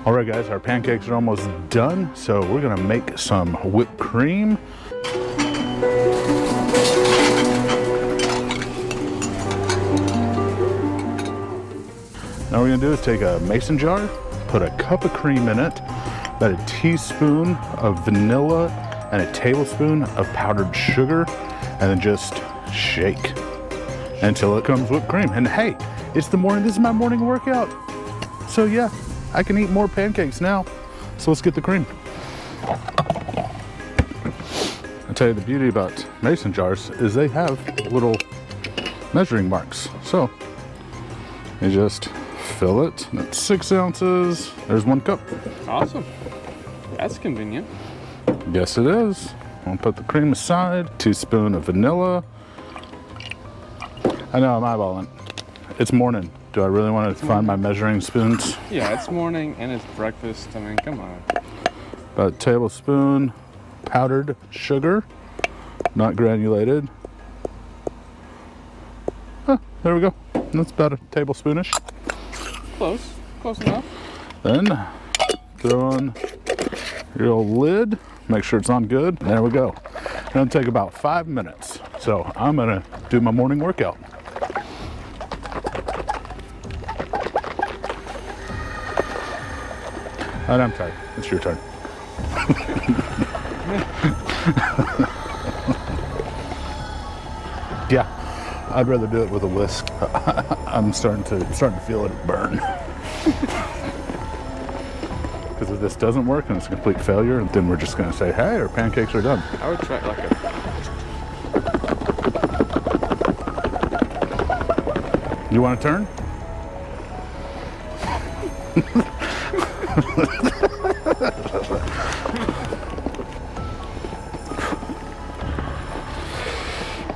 All right, guys, our pancakes are almost done, so we're gonna make some whipped cream. Now what we're gonna do is take a mason jar, put a cup of cream in it, about a teaspoon of vanilla, and a tablespoon of powdered sugar, and then just shake until it comes whipped cream. And hey, it's the morning, this is my morning workout. So yeah, I can eat more pancakes now. So let's get the cream. I'll tell you the beauty about mason jars is they have little measuring marks. So you just fill it. That's 6 ounces. There's 1 cup. Awesome. That's convenient. Yes, it is. I'll put the cream aside. Teaspoon of vanilla. I know I'm eyeballing. It's morning. Do I really want to find my measuring spoons? Yeah, it's morning and it's breakfast. I mean, come on. About a tablespoon powdered sugar, not granulated. There we go. That's about a tablespoonish. Close enough. Then throw on your old lid. Make sure it's on good. There we go. It'll take about 5 minutes. So I'm gonna do my morning workout. And I'm tired. It's your turn. Yeah, I'd rather do it with a whisk. I'm starting to feel it burn. Because if this doesn't work and it's a complete failure, then we're just gonna say, hey, our pancakes are done. I would try like a... You want to turn?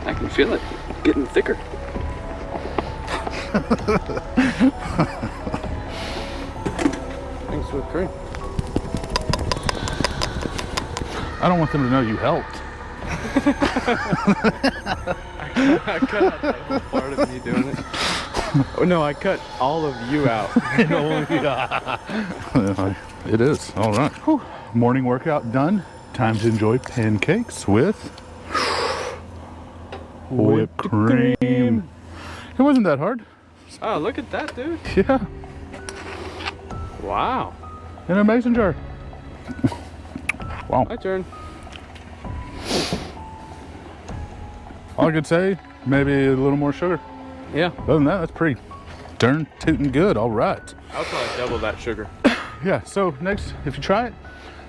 I can feel it getting thicker. Thanks for the cream. I don't want them to know you helped. I cut out that whole part of me doing it. Oh no, I cut all of you out. It is. All right. Whew. Morning workout done. Time to enjoy pancakes with whipped cream. It wasn't that hard. Oh, look at that, dude. Yeah. Wow. In a mason jar. Wow. My turn. All I could say, maybe a little more sugar. Yeah. Other than that, that's pretty darn tootin' good. All right. I'll probably double that sugar. Yeah, so next, if you try it,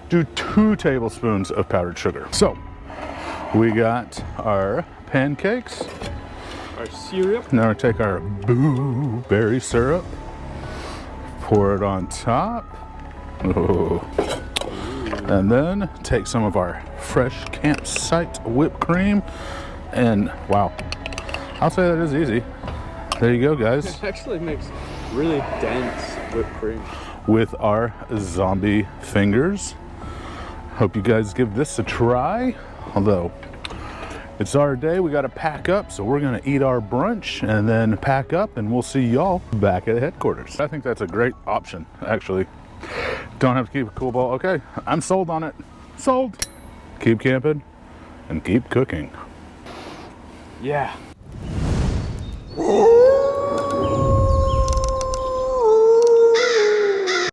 do 2 tablespoons of powdered sugar. So, we got our pancakes. Our syrup. Now we take our blueberry syrup, pour it on top. Oh. And then take some of our fresh campsite whipped cream. And wow, I'll say that is easy. There you go, guys. It actually makes really dense whipped cream. With our zombie fingers. Hope you guys give this a try. Although it's our day, we gotta pack up, so we're gonna eat our brunch and then pack up, and we'll see y'all back at headquarters. I think that's a great option, actually. Don't have to keep a cool ball. Okay, I'm sold on it. Sold. Keep camping and keep cooking. Yeah.